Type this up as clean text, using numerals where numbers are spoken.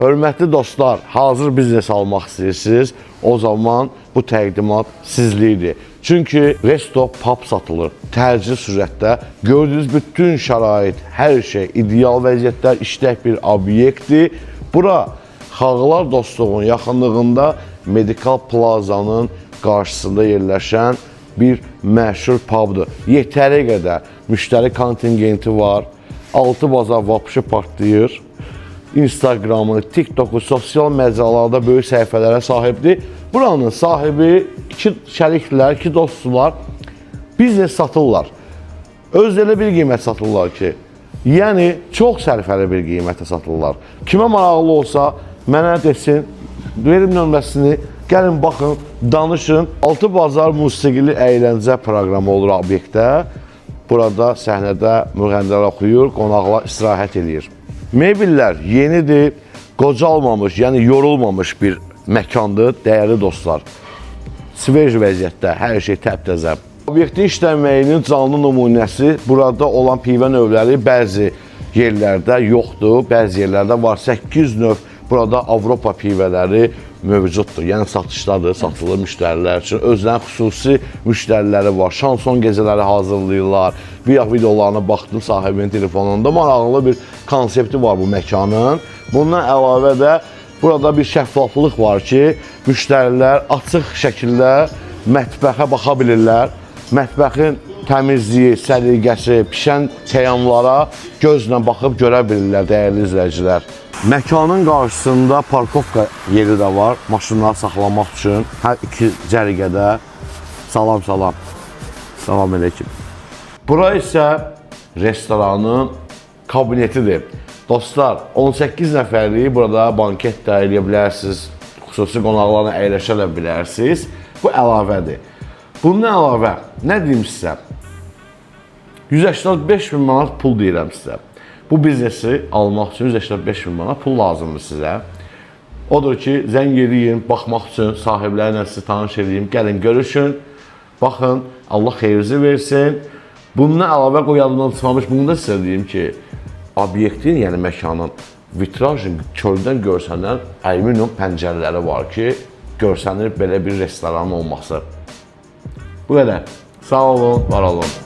Hörmətli dostlar, hazır biznes almaq istəyirsiniz, o zaman bu təqdimat sizlikdir. Çünki resto pub satılır, təcili sürətdə. Gördüyünüz bütün şərait, hər şey, ideal vəziyyətlər, işlək bir obyektdir. Bura Xalqlar Dostluğunun yaxınlığında Medikal Plazanın qarşısında yerləşən bir məşhur pubdur. Yetəri qədər müştəri kontingenti var, 6 bazar vapşı partlayır. Instagramı, TikToku, sosial məcralarda böyük səhifələrə sahibdir. Buranın sahibi iki şəriklər, iki dostlar biznes satırlar. Özləri bir qiymət satırlar ki, yəni çox sərfəli bir qiymətə satırlar. Kimə maraqlı olsa mənə desin, verim nömrəsini, gəlin baxın, danışın. 6 bazar musiqili əyləncə proqramı olur obyektdə. Burada səhnədə müğənnilər oxuyur, qonaqlar istirahət edir. Mebellər yenidir, qocalmamış, yəni yorulmamış bir məkandır, dəyərli dostlar. Sveç vəziyyətdə, hər şey təptəzə. Obyektin işlənməyinin canlı nümunəsi burada olan pivə növləri bəzi yerlərdə yoxdur, bəzi yerlərdə var. 8 növ burada Avropa pivələri mövcuddur, yəni satışdadır, satılır müştərilər üçün. Özlərinin xüsusi müştəriləri var, şanson gecələri hazırlayırlar. Bir videolarına baxdım sahibinin telefonunda, maraqlı bir konsepti var bu məkanın. Bundan əlavə də burada bir şəffaflıq var ki, müştərilər açıq şəkildə mətbəxə baxa bilirlər. Mətbəxin təmizliyi, səliqəsi, pişən təyyamlara gözlə baxıb görə bilirlər, dəyərli izləyicilər. Məkanın qarşısında parkovka yeri də var, maşınları saxlamaq üçün. Hər iki cərgədə. Salam, salam. Salam əleykum. Bura isə restoranın kabinetidir. Dostlar, 18 nəfərlik burada banket də eləyə bilərsiniz, xüsusi qonaqlarla əyləşə bilərsiniz. Bu əlavədir. Bundan əlavə, nə deyim sizə? 185 bin manat pul deyirəm sizə. Bu biznesi almaq üçün 185 bin manat pul lazımdır sizə. Odur ki, zəng eləyin, baxmaq üçün sahiblərlə sizi tanış edeyim, gəlin görüşün, baxın, Allah xeyirinizi versin. Bundan əlavə qoyadından çıxmamış, bunu da sizə deyim ki, obyektin, yəni məkanın vitrajın kördən görsənən alüminium pəncərələri var ki, görsənir belə bir restoranın olması. Bu qədər. Sağ olun, var olun.